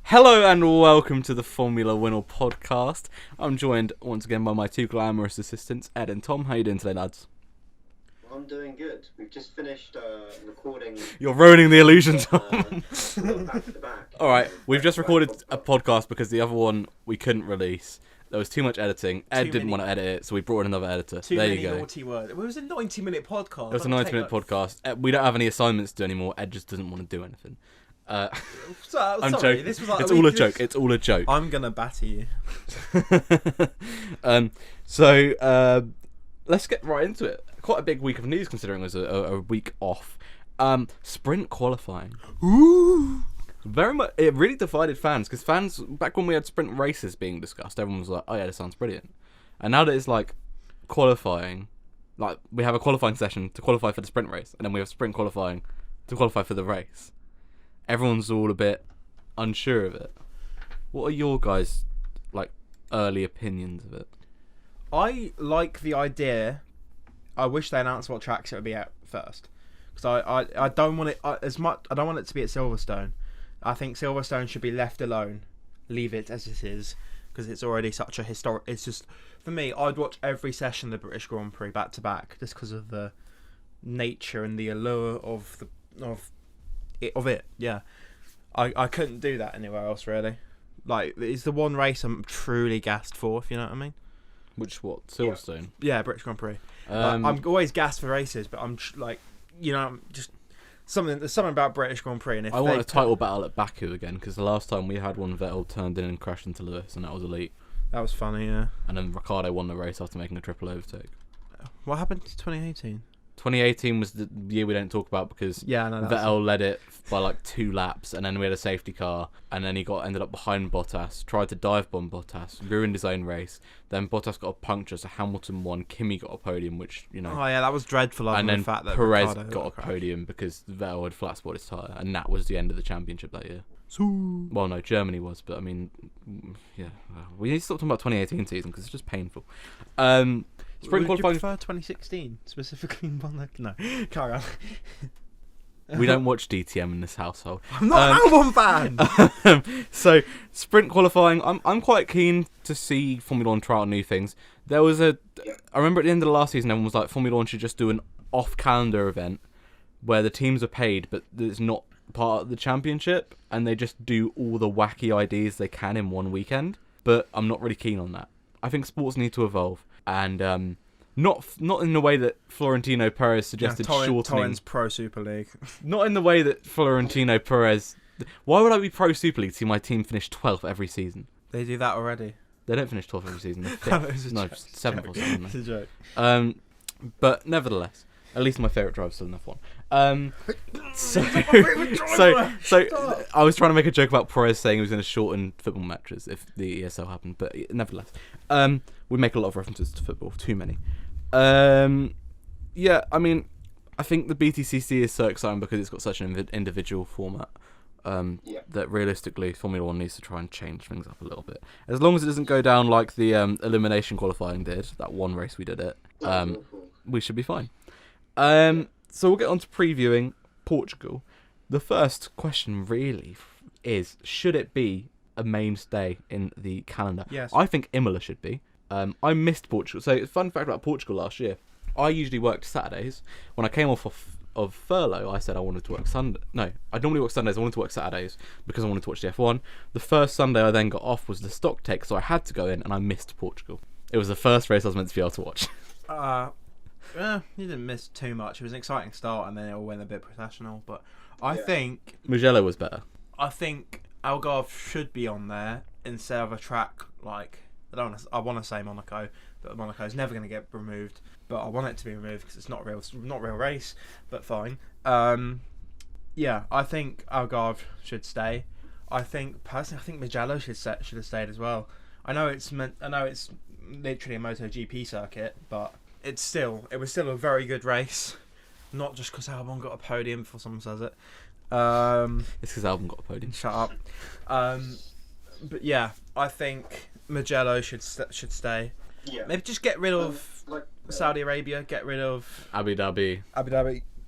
Hello and welcome to the Formula WINOL podcast. I'm joined once again by my two glamorous assistants, Ed and Tom. How you doing today, lads? I'm doing good. We've just finished recording. You're ruining the illusion, Tom. Back to back. Alright, we've just recorded a podcast because the other one we couldn't release. There was too much editing. Ed didn't want to edit it, so we brought in another editor. There you go. Naughty words. It was a 90-minute podcast. It was a 90-minute podcast. We don't have any assignments to do anymore. Ed just doesn't want to do anything. I'm sorry, joking. this was like it's all a joke. It's all a joke. I'm gonna batter you. Let's get right into it. Quite a big week of news considering it was a week off. Sprint qualifying. Ooh. Very much. It really divided fans because fans back when we had sprint races being discussed, everyone was like, "Oh yeah, this sounds brilliant." And now that it's like qualifying, like we have a qualifying session to qualify for the sprint race, and then we have sprint qualifying to qualify for the race. Everyone's all a bit unsure of it. What are your guys' early opinions of it? I like the idea. I wish they announced what tracks it would be at first, because I don't want it as much. I don't want it to be at Silverstone. I think Silverstone should be left alone. Leave it as it is, because it's already such a historic. It's just for me. I'd watch every session of the British Grand Prix back to back, just because of the nature and the allure of it. Yeah, I couldn't do that anywhere else really. Like, it's the one race I'm truly gassed for, if you know what I mean. Which what? Silverstone? Yeah, British Grand Prix. I'm always gassed for races, but I'm just there's something about British Grand Prix. And if I want a title battle at Baku again, because the last time we had one, Vettel turned in and crashed into Lewis, and that was elite. That was funny, yeah. And then Ricciardo won the race after making a triple overtake. What happened to 2018? 2018 was the year we don't talk about because Vettel led it by 2 laps, and then we had a safety car, and then he ended up behind Bottas, tried to dive bomb Bottas, ruined his own race. Then Bottas got a puncture, so Hamilton won. Kimi got a podium, which Oh yeah, that was dreadful. And then the fact that Perez Ricciardo got a podium because Vettel had flat spotted his tyre, and that was the end of the championship that year. Well, no, Germany was, but I mean, yeah, we need to stop talking about 2018 season because it's just painful. Sprint qualifying. Would you prefer 2016 specifically? No, carry on. We don't watch DTM in this household. I'm not an Albon fan. So sprint qualifying, I'm quite keen to see Formula One try out new things. There was I remember at the end of the last season, everyone was like, Formula One should just do an off-calendar event where the teams are paid, but it's not part of the championship, and they just do all the wacky ideas they can in one weekend. But I'm not really keen on that. I think sports need to evolve, and not in the way that Florentino Perez suggested, shortening. Torin's pro Super League. Not in the way that Florentino Perez. Why would I be pro Super League to see my team finish 12th every season? They do that already. They don't finish 12th every season. They're 5th. No, 7th or something. It's a joke. But nevertheless, at least my favourite driver's still enough one. So I was trying to make a joke about Perez saying he was going to shorten football matches if the ESL happened, but nevertheless, we make a lot of references to football, too many. Yeah, I mean, I think the BTCC is so exciting because it's got such an individual format. That realistically Formula One needs to try and change things up a little bit. As long as it doesn't go down like the elimination qualifying did, that one race we did it, we should be fine. So we'll get on to previewing Portugal. The first question really is, should it be a mainstay in the calendar? Yes. I think Imola should be. I missed Portugal. So fun fact about Portugal last year, I usually worked Saturdays. When I came off of furlough, I said I wanted to work Sunday. No, I normally work Sundays. I wanted to work Saturdays because I wanted to watch the F1. The first Sunday I then got off was the stock take, so I had to go in, and I missed Portugal. It was the first race I was meant to be able to watch. You didn't miss too much. It was an exciting start, and then it all went a bit professional. But I think Mugello was better. I think Algarve should be on there instead of a track like I want to say Monaco, but Monaco's never going to get removed. But I want it to be removed because it's not a real race. But fine. Yeah, I think Algarve should stay. Personally, I think Mugello should have stayed as well. I know it's literally a MotoGP circuit, but it was still a very good race. Not just because Albon got a podium before someone says it. It's because Albon got a podium. Shut up. But yeah, I think Mugello should stay. Yeah. Maybe just get rid of Saudi Arabia. Get rid of Abu Dhabi.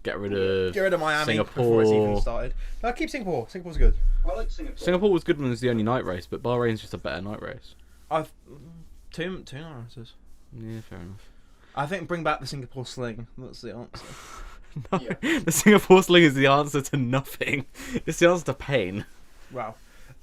Get rid of Miami Singapore. before it's even started. No, keep Singapore. Singapore's good. I like Singapore. Singapore was good when it was the only night race, but Bahrain's just a better night race. I've two night races. Yeah, fair enough. I think bring back the Singapore sling. That's the answer. No, Yeah. the Singapore sling is the answer to nothing. It's the answer to pain. Wow.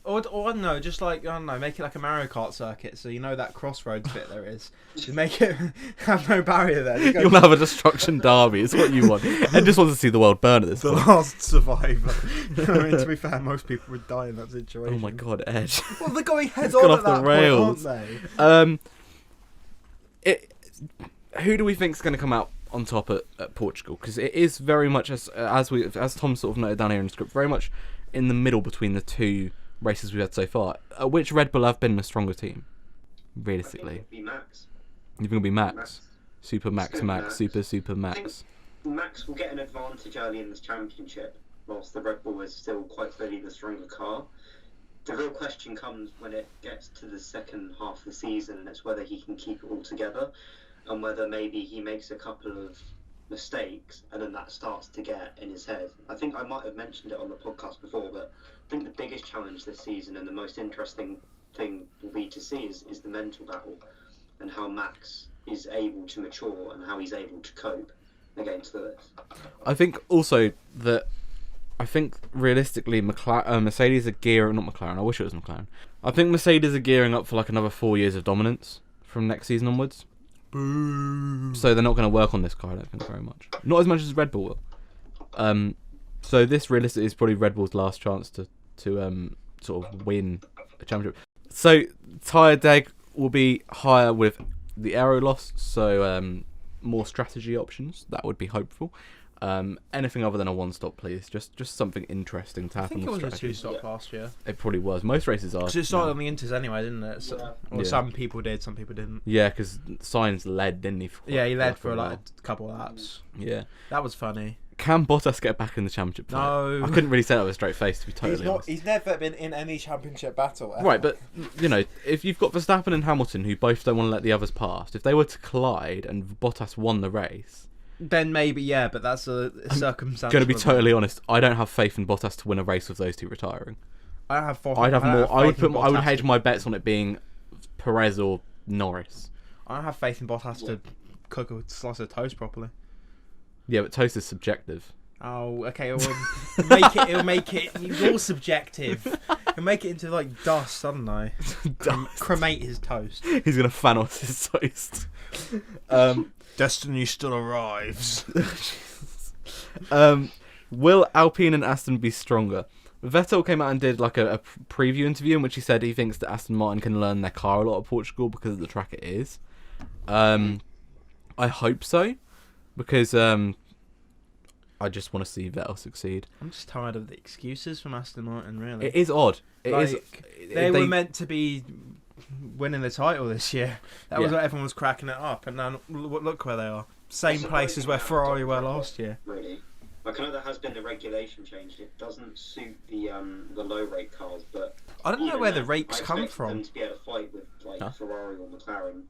Or I don't know, just like, I don't know, make it like a Mario Kart circuit, so you know that crossroads bit there is. Just make it have no barrier there. Just go You'll have a destruction derby. It's what you want. Ed just wants to see the world burn at this the point. last survivor. I mean, to be fair, most people would die in that situation. Oh my god, Ed. Well, they're going head It's on gone at off the that rails. point, aren't they? Who do we think is going to come out on top at Portugal? Because it is very much, as Tom sort of noted down here in the script, very much in the middle between the two races we've had so far. Which Red Bull have been the stronger team, realistically? It'll be Max. You think it'll be Max? Super Max, It's gonna be Max, Max. Super I Max. think Max will get an advantage early in this championship, whilst the Red Bull is still quite clearly the stronger car. The real question comes when it gets to the second half of the season, and it's whether he can keep it all together, and whether maybe he makes a couple of mistakes, and then that starts to get in his head. I think I might have mentioned it on the podcast before, but I think the biggest challenge this season and the most interesting thing will be to see is the mental battle, and how Max is able to mature and how he's able to cope against this. I think also that realistically Mercedes are gearing, not McLaren, I wish it was McLaren. I think Mercedes are gearing up for like another 4 years of dominance from next season onwards. Boo. So they're not going to work on this car, I don't think, very much. Not as much as Red Bull will. So this realistically is probably Red Bull's last chance to sort of win a championship. So tyre deg will be higher with the aero loss, so more strategy options. That would be hopeful. Anything other than a one-stop, please. Just something interesting to I happen. think it was with a strategy. two-stop last year. It probably was. Most races are. Because it started now. on the Inters anyway, didn't it? So, Yeah. Or Yeah. some people did, some people didn't. Yeah, because Sainz led, didn't he? Yeah, he led for a like while. a couple of laps. Yeah. That was funny. Can Bottas get back in the championship fight? No. I couldn't really say that with a straight face, to be totally honest. He's never been in any championship battle. Ever. Right, but you know, if you've got Verstappen and Hamilton who both don't want to let the others past, if they were to collide and Bottas won the race, then maybe yeah, but that's a circumstance. going to be totally honest, I don't have faith in Bottas to win a race with those two retiring. I don't have I'd have more. I would faith in I would Bottas hedge to- my bets on it being Perez or Norris. I don't have faith in Bottas to cook a slice of toast properly. Yeah, but toast is subjective. Oh, okay. It'll make it. It's all subjective. It'll make it into like dust, I don't know. Cremate his toast. He's gonna Thanos his toast. Destiny still arrives. Will Alpine and Aston be stronger? Vettel came out and did like a preview interview in which he said he thinks that Aston Martin can learn their car a lot at Portugal because of the track it is. I hope so, because I just want to see Vettel succeed. I'm just tired of the excuses from Aston Martin. Really, It is odd. It is. They were meant to be winning the title this year. That was Yeah. what everyone was cracking it up, and now look where they are. Same places where Ferrari were last year. Really. Like, I know there has been the regulation change. It doesn't suit the low rate cars, but I don't know even where the then, rakes I come expected from. them to be able to fight with like Huh? Ferrari or McLaren,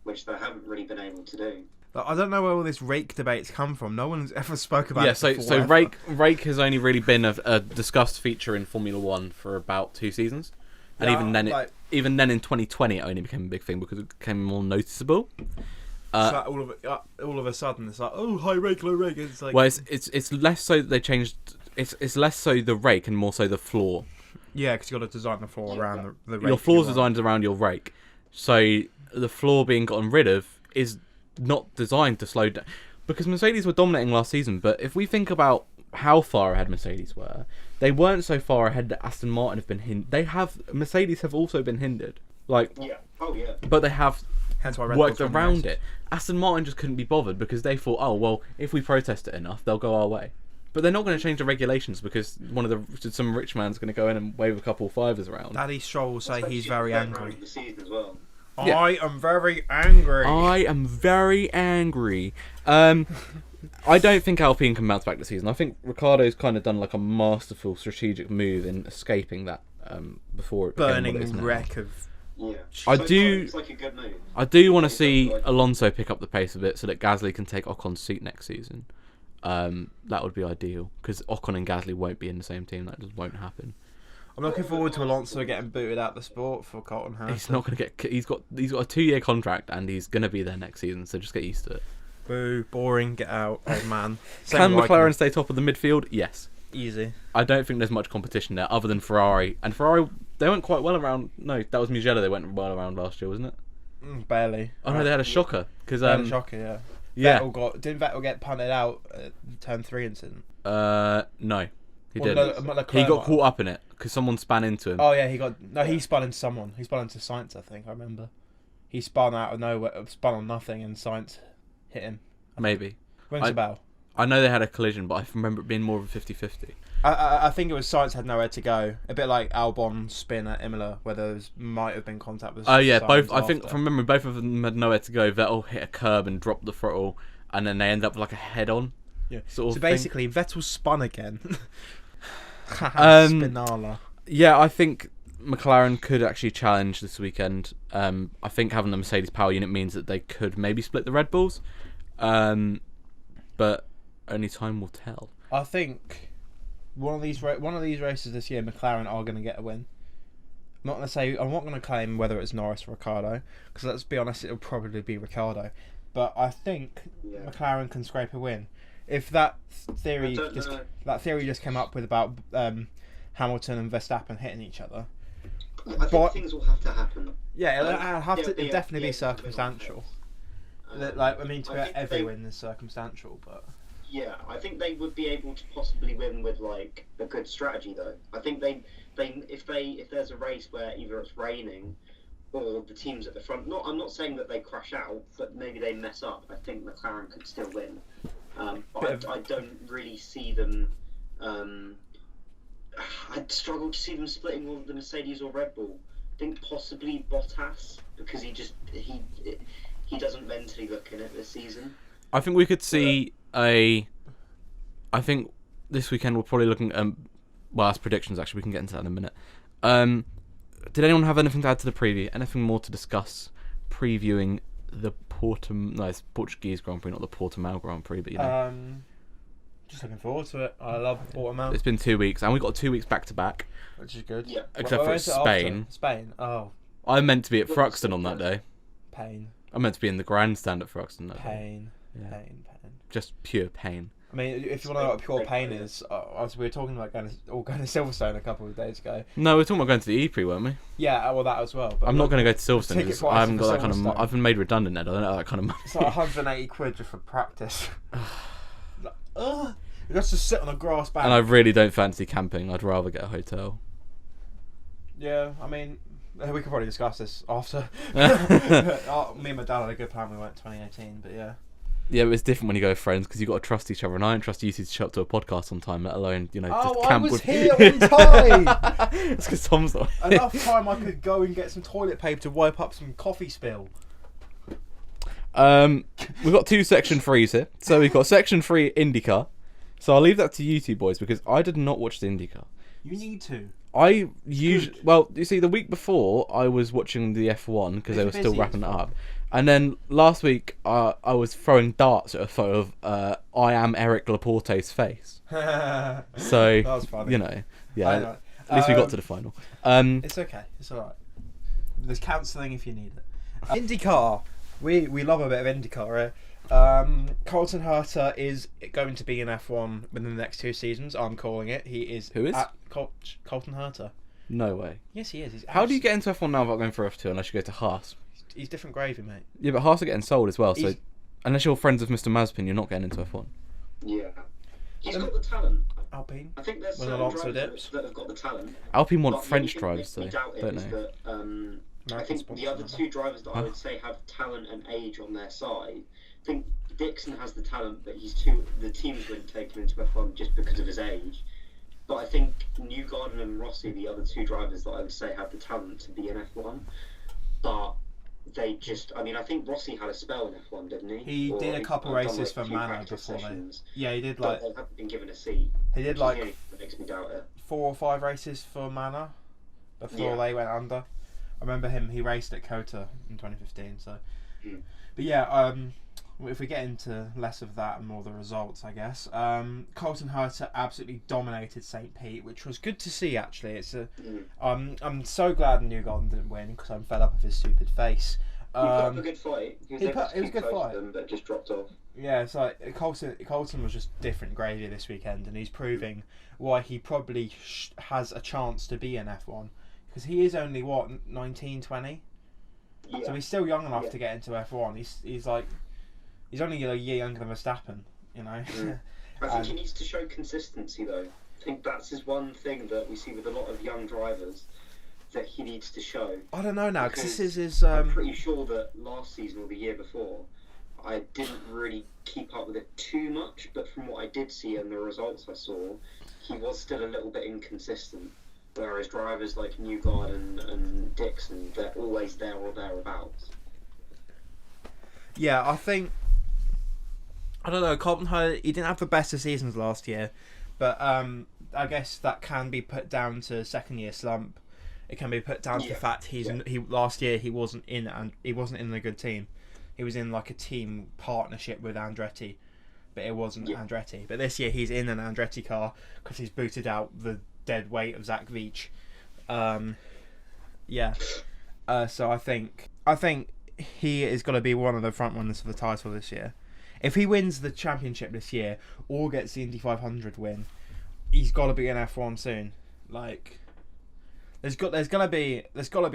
which they haven't really been able to do. Like, I don't know where all this rake debates come from. No one's ever spoke about Yeah, it so before, so ever. rake has only really been a discussed feature in Formula One for about 2 seasons, and Yeah, even then, like- even then in 2020 it only became a big thing because it became more noticeable. It's like all of a sudden, it's like, oh, high rake, low rake. It's like, Well, it's less so that they changed. It's less so the rake and more so the floor. yeah, because you got to design the floor around the rake. Your floor's you want. designed around your rake, so the floor being gotten rid of is not designed to slow down. Because Mercedes were dominating last season, but if we think about how far ahead Mercedes were, they weren't so far ahead that Aston Martin have been hindered. Mercedes have also been hindered, like, Yeah. Oh yeah. but they have Hence why Red worked Bull's won the around race. it. Aston Martin just couldn't be bothered because they thought, oh well, if we protest it enough, they'll go our way. But they're not going to change the regulations because some rich man's going to go in and wave a couple of fivers around. Daddy Stroll will say he's Especially very at the angry. end of the season as well. Yeah. I am very angry. I am very angry. I don't think Alpine can bounce back this season. I think Ricciardo's kind of done like a masterful strategic move in escaping that before it became what it is Burning now. wreck of. Yeah. I So do- It's like a good move. I do want to see Alonso pick up the pace a bit so that Gasly can take Ocon's seat next season. that would be ideal because Ocon and Gasly won't be in the same team. That just won't happen. I'm looking forward to Alonso getting booted out the sport for Colton Herta. He's not going to get. He's got a 2-year contract and he's going to be there next season. So just get used to it. Boo, boring, get out, old man. Can McLaren stay top of the midfield? Yes. Easy. I don't think there's much competition there other than Ferrari. And Ferrari, they went quite well around. No, that was Mugello. They went well around last year, wasn't it? Barely. Oh no, they had a shocker because They had a shocker, yeah. yeah. Didn't Vettel get punted out at turn 3 incident? No, he didn't. He got caught up in it because someone span into him. Oh yeah, he spun into someone. He spun into Sainz, I think. I remember. He spun out of nowhere, spun on nothing, and Sainz hit him. Maybe. Rings a bell. I know they had a collision, but I remember it being more of a 50-50. I think it was Sainz had nowhere to go. A bit like Albon's spin at Imola, where there might have been contact with. Oh yeah, Sainz both. I after. think from memory, both of them had nowhere to go. Vettel hit a curb and dropped the throttle, and then they end up like a head-on. Yeah. Sort of So thing. basically, Vettel spun again. Um, Spinala. Yeah, I think McLaren could actually challenge this weekend. I think having the Mercedes power unit means that they could maybe split the Red Bulls, but only time will tell. I think one of these races this year, McLaren are going to get a win. I'm not going to claim whether it's Norris or Ricciardo, because let's be honest, it'll probably be Ricciardo. But I think McLaren can scrape a win. If that theory just came up with about Hamilton and Verstappen hitting each other. I think things will have to happen. Yeah, it'll definitely be circumstantial. Every win is circumstantial, but. Yeah, I think they would be able to possibly win with like a good strategy though. I think if there's a race where either it's raining or the teams at the front. I'm not saying that they crash out, but maybe they mess up. I think McLaren could still win. I don't really see them. I'd struggle to see them splitting with the Mercedes or Red Bull. I think possibly Bottas because he doesn't mentally look in it this season. I think we could see I think this weekend we're probably looking well, that's predictions actually, we can get into that in a minute. Did anyone have anything to add to the preview? Anything more to discuss previewing the it's Portuguese Grand Prix, not the Portimao Grand Prix, but you know. Just looking forward to it. I love Portimao. It's been 2 weeks and we got 2 weeks back to back. Which is good. Yeah. Except for Spain. Spain. Oh. I'm meant to be at Thruxton on that day. Pain. I'm meant to be in the grandstand at Thruxton that day. Pain. Yeah. Pain. Just pure pain. I mean, if you want to know what pure pain is, we were talking about going to Silverstone a couple of days ago. No, we were talking about going to the E-Prix, weren't we? Yeah, well, that as well. But I'm not going to go to Silverstone ticket because price I haven't for got that kind of. Silverstone. I've been made redundant now. I don't have that kind of money. It's like 180 quid just for practice. Let's just sit on a grass bank. And I really don't fancy camping. I'd rather get a hotel. Yeah, I mean, we could probably discuss this after. Me and my dad had a good plan. We went 2018, but yeah. Yeah, but it's different when you go with friends because you got to trust each other, and I don't trust you two to show up to a podcast on time, let alone just camp I was with. here on time. It's because Tom's not here. Enough time I could go and get some toilet paper to wipe up some coffee spill. We've got 2 section 3s here. So we've got section 3 IndyCar. So I'll leave that to you two boys because I did not watch the IndyCar. You need to. You see, the week before I was watching the F1 because they were still wrapping it up, and then last week I was throwing darts at a photo of I am Eric Laporte's face. So that was funny. Yeah. At least we got to the final. It's okay. It's all right. There's counselling if you need it. IndyCar. We love a bit of IndyCar. Right? Colton Herta is going to be in F1 within the next 2 seasons. I'm calling it. He is. Who is? Colton Herta. No way. Yes, he is. How do you get into F1 now without going for F2 unless you go to Haas? He's different gravy, mate. Yeah, but Haas are getting sold as well, so unless you're friends with Mr. Mazepin, you're not getting into F1. Yeah. He's got the talent. Alpine. I think there's When certain Alonso drivers dips. that have got the talent. Alpine want But French the drivers, thing though, that don't makes me doubt it is they? that, I think the other 2 drivers that I would say have talent and age on their side. I think Dixon has the talent, but the teams wouldn't take him into F1 just because of his age. But I think Newgarden and Rossi, the other 2 drivers that I would say have the talent to be in F1. But they just, I think Rossi had a spell in F1, didn't he? He did a couple races for Manor before Yeah, he did But they haven't been given a seat. He did That makes me doubt it. 4 or 5 races for Manor before they went under. I remember he raced at Kota in 2015. So, but yeah, if we get into less of that and more the results, I guess. Colton Herta absolutely dominated St. Pete, which was good to see. Actually, I'm so glad Newgarden didn't win because I'm fed up of his stupid face. He put up a good fight. He was able to it was a keep good close fight, to them, but just dropped off. Yeah, it's like Colton was just different gravy this weekend, and he's proving why he probably has a chance to be in F1 because he is only 19, 20. Yeah. So he's still young enough to get into F1. He's only a year younger than Verstappen, you know. I think he needs to show consistency, though. I think that's his one thing that we see with a lot of young drivers that he needs to show. I don't know now because this is his. I'm pretty sure that last season or the year before, I didn't really keep up with it too much, but from what I did see and the results I saw, he was still a little bit inconsistent. Whereas drivers like Newgarden and Dixon, they're always there or thereabouts. Yeah, I don't know. Colton Herta, he didn't have the best of seasons last year, but I guess that can be put down to second year slump. It can be put down to the fact he last year he wasn't in a good team. He was in like a team partnership with Andretti, but it wasn't Andretti. But this year he's in an Andretti car because he's booted out the dead weight of Zach Veach. So I think he is going to be one of the front runners for the title this year. If he wins the championship this year or gets the Indy 500 win, he's got to be in F1 soon. Like, there's got to be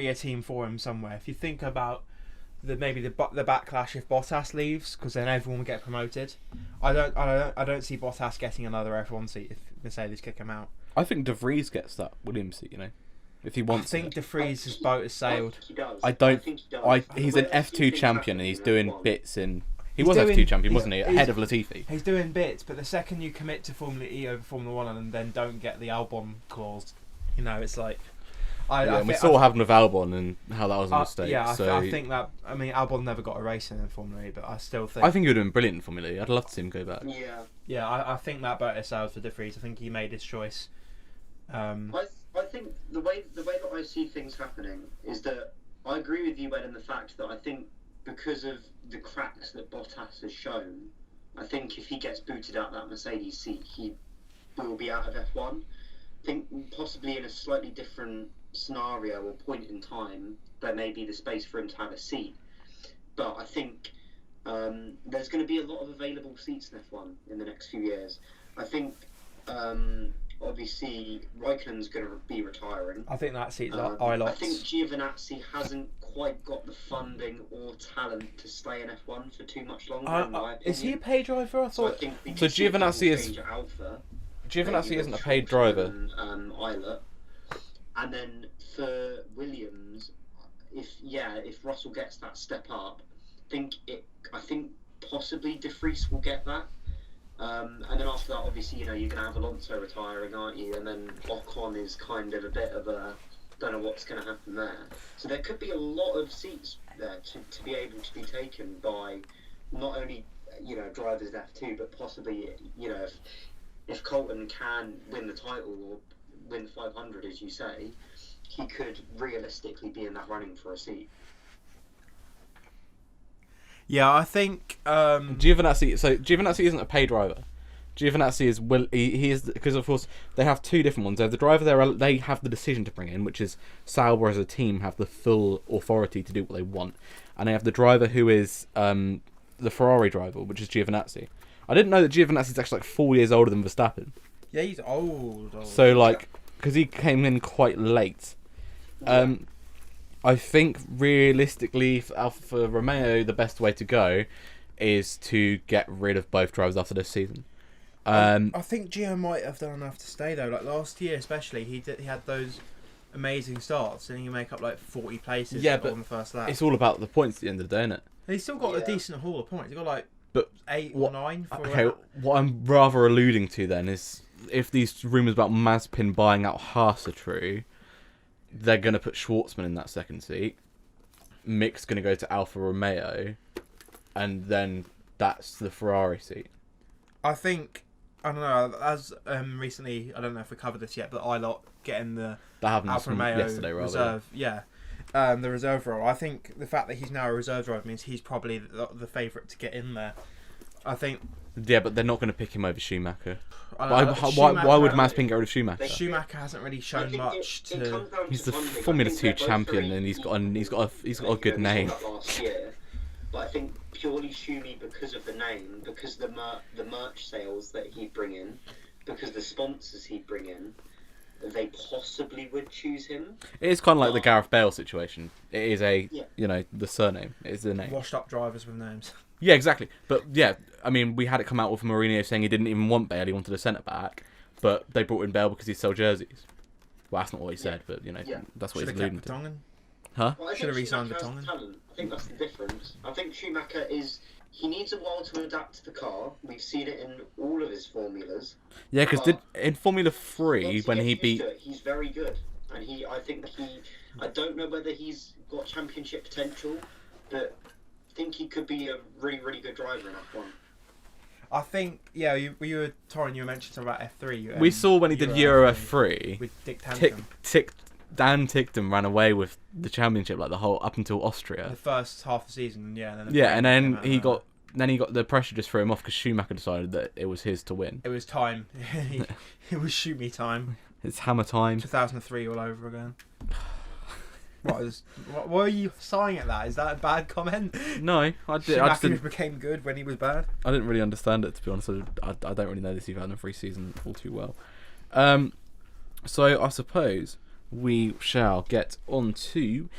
a team for him somewhere. If you think about the backlash if Bottas leaves, because then everyone will get promoted. I don't see Bottas getting another F1 seat if Mercedes kick him out. I think De Vries gets that Williams seat, you know, if he wants. I think De Vries' boat has sailed. I think he does. He's an F2 champion and he's doing bits in. He was F2 champion, wasn't he? Ahead of Latifi. He's doing bits, but the second you commit to Formula E over Formula 1 and then don't get the Albon clause, you know, it's like. We saw what happened with Albon and how that was a mistake. I think that. I mean, Albon never got a race in Formula E, but I still think. I think he would have been brilliant in Formula E. I'd love to see him go back. Yeah. I think that boat has sailed for De Vries. I think he made his choice. I think the way that I see things happening is that I agree with you, Ben, in the fact that I think because of the cracks that Bottas has shown, I think if he gets booted out that Mercedes seat, he will be out of F1. I think possibly in a slightly different scenario or point in time, there may be the space for him to have a seat. But I think there's going to be a lot of available seats in F1 in the next few years. I think obviously Raikkonen's going to be retiring. I think that seat's ILOTS. I think Giovinazzi hasn't quite got the funding or talent to stay in F1 for too much longer. In my opinion. Is he a paid driver? I thought. So Giovinazzi isn't a paid driver. And then for Williams, if Russell gets that step up, I think possibly De Vries will get that. And then after that, obviously, you know, you're going to have Alonso retiring, aren't you? And then Ocon is kind of a bit of a, don't know what's going to happen there. So there could be a lot of seats there to be able to be taken by not only, you know, drivers in F2, but possibly, you know, if Colton can win the title or win 500, as you say, he could realistically be in that running for a seat. Yeah, I think Giovinazzi isn't a paid driver. Giovinazzi is he is, because of course they have two different ones. They have the driver they have the decision to bring in, which is Sauber as a team have the full authority to do what they want, and they have the driver who is the Ferrari driver, which is Giovinazzi. I didn't know that Giovinazzi is actually like 4 years older than Verstappen. Yeah, he's old. So like, because he came in quite late. I think realistically for Alfa Romeo, the best way to go is to get rid of both drivers after this season. I think Gio might have done enough to stay though. Like last year, especially, he had those amazing starts, and he make up like 40 places on the first lap. It's all about the points at the end of the day, isn't it? And he's still got a decent haul of points. He got like 8 or 9. What I'm rather alluding to then is if these rumours about Mazepin buying out Haas are true, they're going to put Schwartzman in that second seat. Mick's going to go to Alfa Romeo, and then that's the Ferrari seat. I think, I don't know, as recently, I don't know if we covered this yet, but ILOT getting the that happened Alfa Romeo yesterday, rather. reserve. Yeah. the reserve role. I think the fact that he's now a reserve driver means he's probably the favourite to get in there. I think. Yeah, but they're not going to pick him over Schumacher. Why Why would Mazepin get rid of Schumacher? Schumacher hasn't really shown much to. He's the Formula 2 champion, and he's got a good name. Last year, but I think purely Schumi because of the name, because the merch sales that he'd bring in, because the sponsors he'd bring in, they possibly would choose him. It is kind of like the Gareth Bale situation. It is the surname. It is the name. Washed up drivers with names. Yeah, exactly. But yeah, I mean, we had it come out with Mourinho saying he didn't even want Bale, he wanted a centre back, but they brought in Bale because he sold jerseys. Well, that's not what he said, but that's what he's alluding to. Vertonghen. Huh? Well, Should have re-signed Vertonghen. I think that's the difference. I think Schumacher he needs a while to adapt to the car. We've seen it in all of his formulas. Yeah, because in Formula 3 when he beat, he's very good, and I don't know whether he's got championship potential, but I think he could be a really, really good driver in F1. I think, yeah, you were, Torin, you mentioned something about F3. We saw when he did Euro F3, with Dick Tanton. Dan Tickton ran away with the championship like the whole up until Austria. The first half of the season, yeah. And then he got the pressure just threw him off because Schumacher decided that it was his to win. It was time. It was shoot me time. It's hammer time. 2003 all over again. What were you sighing at that? Is that a bad comment? No, I did. Schumacher became good when he was bad. I didn't really understand it, to be honest. I don't really know the 2003 season all too well. So I suppose we shall get on to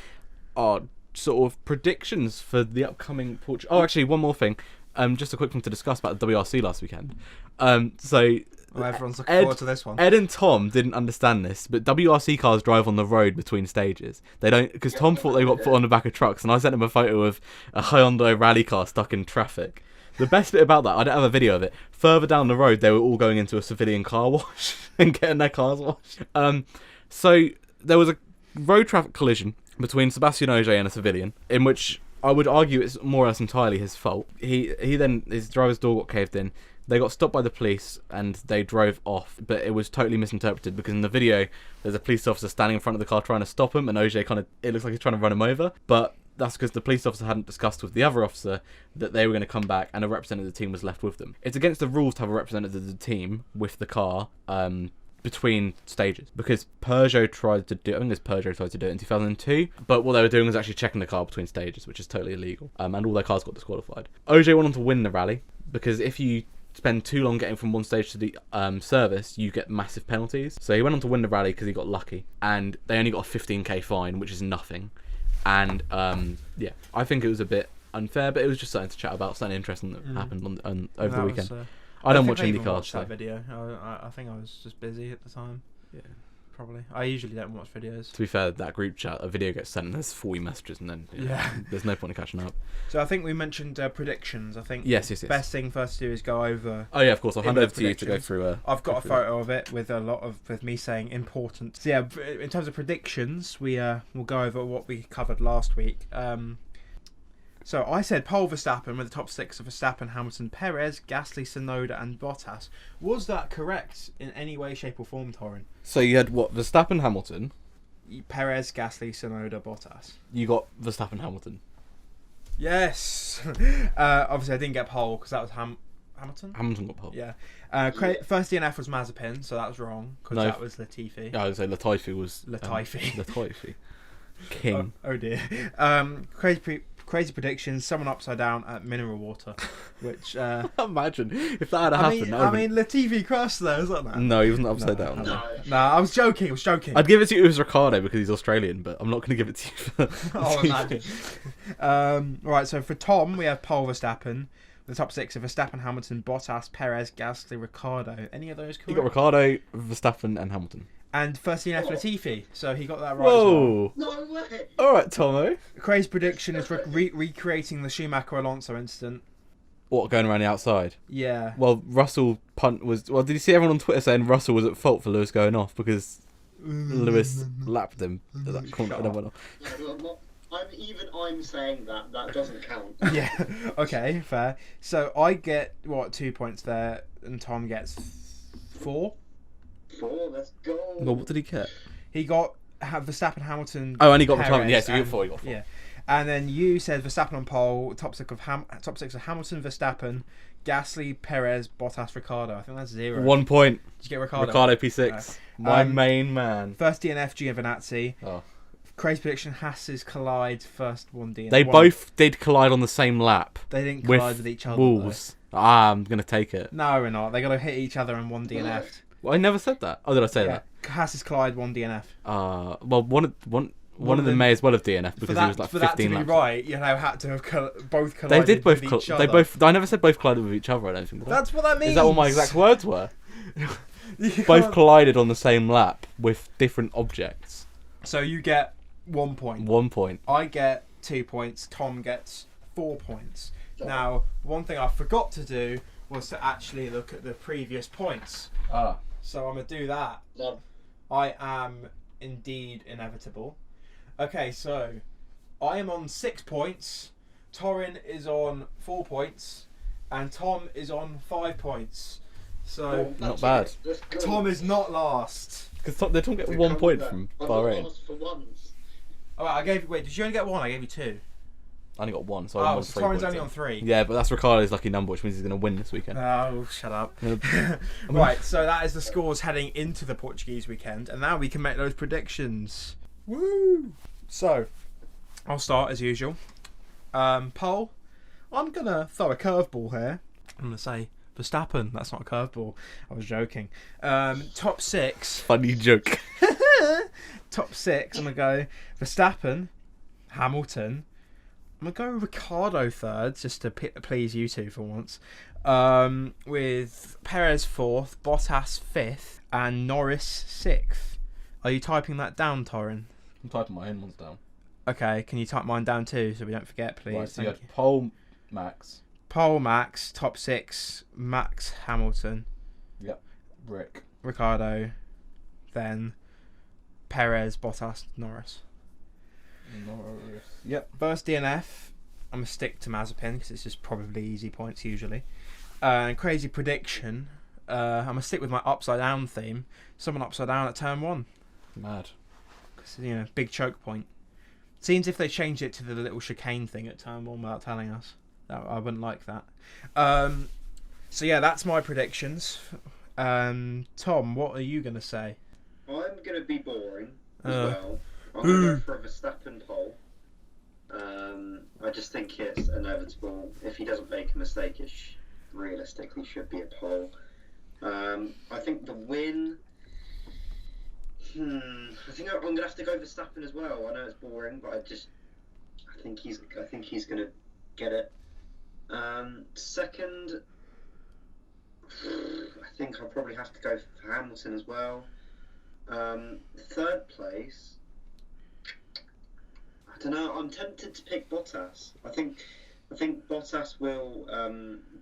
our sort of predictions for the upcoming Portugal. Oh, actually, one more thing. Just a quick one to discuss about the WRC last weekend. Everyone's looking forward to this one. Ed and Tom didn't understand this, but WRC cars drive on the road between stages. They don't, because Tom thought they got put on the back of trucks, and I sent him a photo of a Hyundai rally car stuck in traffic. The best bit about that, I don't have a video of it. Further down the road, they were all going into a civilian car wash and getting their cars washed. So there was a road traffic collision between Sebastian Ogier and a civilian, in which I would argue it's more or less entirely his fault. His driver's door got caved in. They got stopped by the police and they drove off, but it was totally misinterpreted because in the video there's a police officer standing in front of the car trying to stop him, and Ogier it looks like he's trying to run him over, but that's because the police officer hadn't discussed with the other officer that they were going to come back and a representative of the team was left with them. It's against the rules to have a representative of the team with the car between stages, because Peugeot tried to do it in 2002, but what they were doing was actually checking the car between stages, which is totally illegal, and all their cars got disqualified. Ogier went on to win the rally, because if you spend too long getting from one stage to the service, you get massive penalties. So he went on to win the rally because he got lucky, and they only got a 15k fine, which is nothing. And I think it was a bit unfair, but it was just something to chat about, something interesting that happened over the weekend. I don't watch IndyCar. That video. I think I was just busy at the time. Yeah, probably. I usually don't watch videos. To be fair, that group chat, a video gets sent and there's 40 messages, and then there's no point in catching up. So I think we mentioned predictions. I think yes. Best thing for us to do is go over. Oh yeah, of course. I'll hand over to you to go through. I've got a photo of it with with me saying important. So yeah, in terms of predictions, we'll go over what we covered last week. So I said pole Verstappen with the top six of Verstappen, Hamilton, Perez, Gasly, Tsunoda and Bottas. Was that correct in any way, shape or form, Torin? So you had what? Verstappen, Hamilton? Perez, Gasly, Tsunoda, Bottas. You got Verstappen, Hamilton? Yes. Obviously I didn't get pole because that was Hamilton? Hamilton got pole. Yeah. First DNF was Mazepin, so that was wrong because that was Latifi. Yeah, I would say Latifi was... Latifi. Latifi. King. Oh dear. Crazy predictions, someone upside down at mineral water, which... Imagine if that had happened. I mean, Latifi crashed there, isn't that? No, he wasn't upside down. No, I was joking. I'd give it to you as Ricciardo because he's Australian, but I'm not going to give it to you for imagine. Right, so for Tom, we have pole Verstappen. The top six are Verstappen, Hamilton, Bottas, Perez, Gasly, Ricciardo. Any of those correct? You got Ricciardo, Verstappen and Hamilton. And first DNF Latifi, so he got that right. Whoa! As well. No way! Alright, Tomo. Crazy prediction is recreating the Schumacher-Alonso incident. What, going around the outside? Yeah. Well, Russell was... Well, did you see everyone on Twitter saying Russell was at fault for Lewis going off because Lewis lapped him at that corner and went off? Yeah, I'm saying that doesn't count. Yeah, okay, fair. So I get, 2 points there, and Tom gets 4? 4, let's go. Well, what did he get? He got Verstappen, Hamilton. Oh, and he got Perez, retirement. Yes, you got and- 4. You got 4. Yeah, and then you said Verstappen on pole. Top six of Hamilton, Verstappen, Gasly, Perez, Bottas, Ricciardo. I think that's 0. 1 point. Did you get Ricciardo? Ricardo P6. My main man. First DNF, Giovinazzi. Oh. Crazy prediction: Haas's collide. First one DNF. They both did collide on the same lap. They didn't collide with each other. Wolves. I'm gonna take it. No, we're not. They're gonna hit each other in one DNF. Well, I never said that. Oh, did I say that? Haas's collide, one DNF. Well, one of them may as well have DNF because he was like 15 for that to be laps. right, had to have both collided. They did both. with each other. They both. I never said both collided with each other. I don't think. Did I? That's what that means. Is that what my exact words were? You Both can't- collided on the same lap with different objects. So you get 1 point. 1 point. I get 2 points. Tom gets 4 points. Now, one thing I forgot to do was to actually look at the previous points. So I'm gonna do that. No. I am indeed inevitable. Okay, so I am on 6 points. Torin is on 4 points, and Tom is on 5 points. So Not bad. Tom is not last. Because they don't get 1 point from Bahrain. For once. Alright, I gave you. Wait, did you only get 1? I gave you 2. I only got 1, so I'm Oh, on so 3 Torin's points. only then. on 3. Yeah, but that's Ricardo's lucky number, which means he's going to win this weekend. Oh, shut up. Yeah. Right, so that is the scores heading into the Portuguese weekend, and now we can make those predictions. Woo! So, I'll start as usual. Poll. I'm gonna throw a curveball here. I'm gonna say Verstappen. That's not a curveball. I was joking. Top 6. Funny joke. Top 6. I'm gonna go Verstappen, Hamilton. I'm gonna go Ricciardo third, just to please you two for once. With Perez 4th, Bottas 5th, and Norris 6th. Are you typing that down, Torin? I'm typing my own ones down. Okay, can you type mine down too, so we don't forget, please? Right, so you Thank had Pole Max. Pole Max, top 6, Max Hamilton, Yep. Rick. Ricciardo, then Perez, Bottas, Norris. Norris. Yep. First DNF, I'm going to stick to Mazepin because it's just probably easy points usually. Crazy prediction, I'm going to stick with my upside down theme. Someone upside down at turn 1. Mad. Because, big choke point. Seems if they changed it to the little chicane thing at turn 1 without telling us. I wouldn't like that. So yeah, that's my predictions. Tom, what are you going to say? I'm going to be boring as well. I'm going to go for a Verstappen pole. I just think it's inevitable. If he doesn't make a mistake, it realistically should be a pole. I think the win... I think I'm going to have to go Verstappen as well. I know it's boring, but I think he's going to get it. Second, I think I'll probably have to go for Hamilton as well. Third place, I don't know. I'm tempted to pick Bottas. I think Bottas will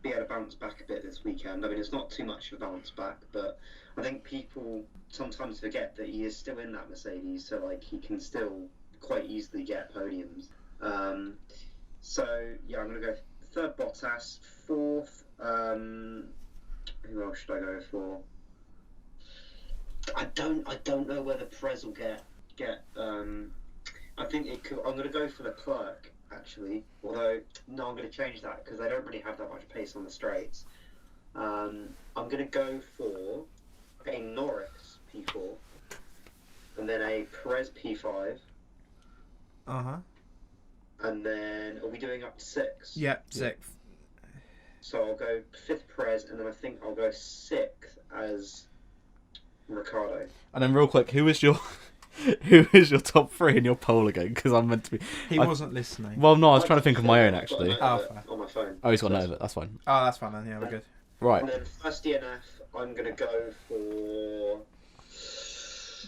be able to bounce back a bit this weekend. I mean, it's not too much of a bounce back, but I think people sometimes forget that he is still in that Mercedes, so he can still quite easily get podiums. So yeah, I'm gonna go third Bottas, fourth. Who else should I go for? I don't know whether Perez will get. I think it could. I'm gonna go for Leclerc actually. Although no, I'm gonna change that because they don't really have that much pace on the straights. I'm gonna go for a Norris P4, and then a Perez P5. And then are we doing up to 6? Yep, 6th. So I'll go 5th Perez, and then I think I'll go 6th as Ricciardo. And then real quick, who is your top 3 in your poll again? Because I'm meant to be. He wasn't listening. Well, no, I was trying to think of my own I've got actually. an over on my phone. Oh, he's got an over. That's fine. Oh, that's fine then. Yeah, we're good. Right. And then first DNF, I'm gonna go for.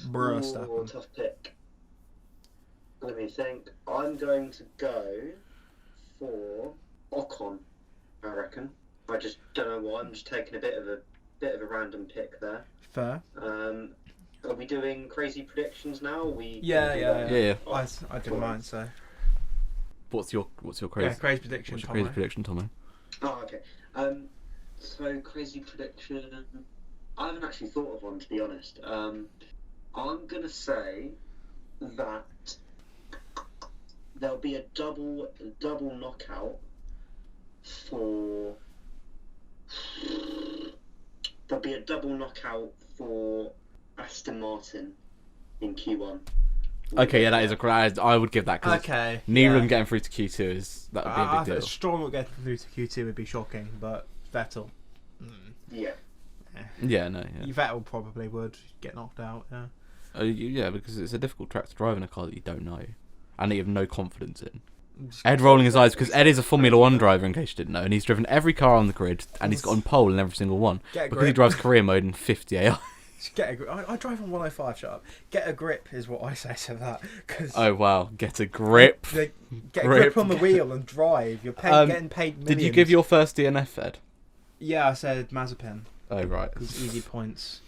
Verstappen. Tough pick. Let me think. I'm going to go for Ocon. I reckon. I just don't know why. I'm just taking a bit of a random pick there. Fair. Are we doing crazy predictions now? Or Yeah. Yeah. I did mine, so. What's your crazy? Yeah, crazy prediction. What's your crazy prediction, Tommy? Oh, okay. So crazy prediction. I haven't actually thought of one, to be honest. I'm gonna say that there'll be a double knockout for. There'll be a double knockout for Aston Martin in Q1. Okay, yeah, that is a crazy. I would give that because Okay. neither of yeah. them getting through to Q2 that would be a big deal. Stroll not getting through to Q2 would be shocking, but Vettel. Yeah. Yeah, no, yeah. Vettel probably would get knocked out. Yeah. Yeah, because it's a difficult track to drive in a car that you don't know and that you have no confidence in. Ed rolling his eyes because Ed is a Formula 1 driver, in case you didn't know, and he's driven every car on the grid and he's got on pole in every single one because he drives career mode in 50 AI. Get a grip. I drive on 105. Shut up. Get a grip is what I say to that. Cause Oh wow, get a grip. Get a grip on the wheel and drive. You're getting paid millions. Did you give your first DNF, Ed? Yeah, I said Mazepin. Oh right. It's easy points.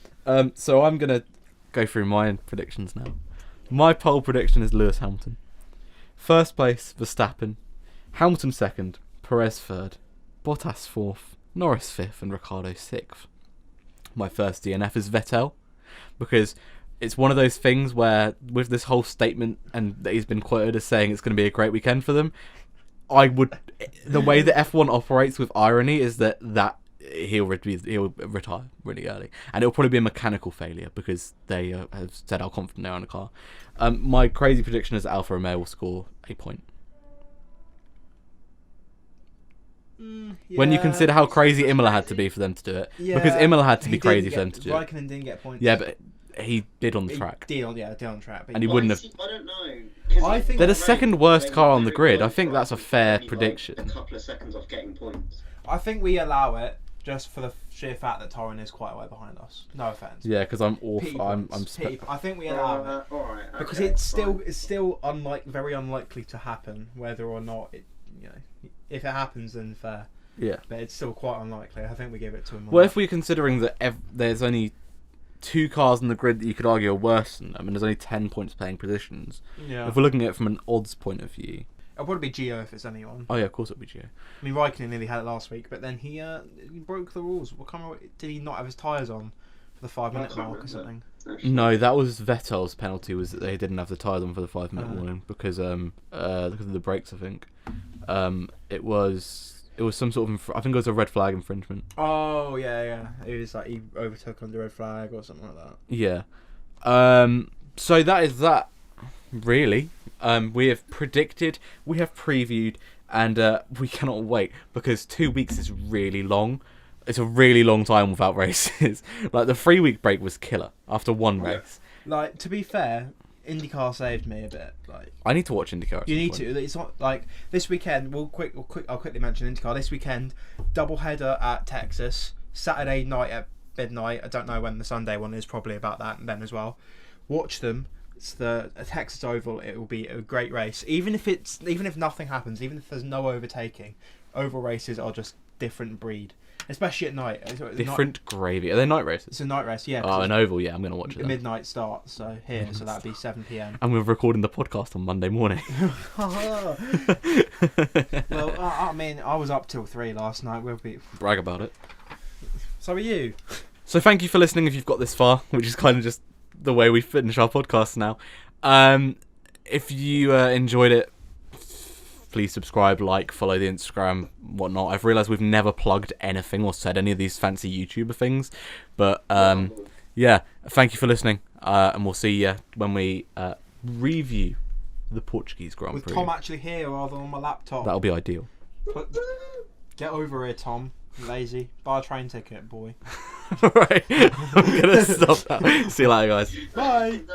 So I'm gonna go through my predictions now. My pole prediction is Lewis Hamilton. First place, Verstappen. Hamilton second. Perez third. Bottas fourth. Norris fifth. And Ricciardo sixth. My first DNF is Vettel. Because it's one of those things where, with this whole statement, and that he's been quoted as saying it's going to be a great weekend for them, the way that F1 operates with irony is that he'll retire really early, and it'll probably be a mechanical failure because they have said how confident they are in the car. My crazy prediction is that Alfa Romeo will score a point. When you consider how crazy Imola had to be for them to do it, because Imola had to be crazy for them to do it. Raikkonen didn't get points. Yeah, but he did on the track. Did on track. But And he wouldn't have. I don't know. I think They're the second worst car on the grid. I think that's a fair prediction. A couple of seconds off getting points. I think we allow it just for the sheer fact that Torin is quite a way behind us. No offense. Yeah, because I'm awful. I think we allow it Alright, because okay, it's still fine. very unlikely to happen. Whether or not if it happens, then fair. Yeah. But it's still quite unlikely. I think we give it to him. Well, if we're considering that there's only 2 cars on the grid that you could argue are worse than them, and there's only 10 points playing positions. Yeah. If we're looking at it from an odds point of view. It'll probably be Gio if it's anyone. Oh yeah, of course it'll be Gio. I mean, Raikkonen nearly had it last week, but then he broke the rules. Did he not have his tyres on for the 5-minute mark or something? No, that was Vettel's penalty. Was that they didn't have the tyres on for the 5-minute warning because of the brakes. I think it was some sort of I think it was a red flag infringement. Oh yeah. It was like he overtook under red flag or something like that. Yeah. So that is that. Really. We have predicted, we have previewed, and we cannot wait because 2 weeks is really long. It's a really long time without races. Like the 3-week break was killer after one race. Like, to be fair, IndyCar saved me a bit. Like, I need to watch IndyCar. You need to. It's not like this weekend. I'll quickly mention IndyCar. This weekend, double header at Texas. Saturday night at midnight. I don't know when the Sunday one is. Probably about that then as well. Watch them. It's the Texas Oval. It will be a great race. Even if nothing happens, even if there's no overtaking, oval races are just different breed. Especially at night. Different gravy. Are they night races? It's a night race, yeah. Oh, an oval, yeah, I'm going to watch it. The midnight start, so that'd be 7 p.m. And we're recording the podcast on Monday morning. Well, I mean, I was up till 3 last night. We'll be Brag about it. So are you. So thank you for listening if you've got this far, which is kind of just the way we finish our podcast now. If you enjoyed it, please subscribe, like, follow the Instagram, whatnot. I've realised we've never plugged anything or said any of these fancy YouTuber things. But, yeah, thank you for listening. And we'll see you when we review the Portuguese Grand Prix. With Tom actually here rather than on my laptop. That'll be ideal. Get over here, Tom. Lazy. Buy a train ticket, boy. Right. I'm going to stop now. See you later, guys. Bye.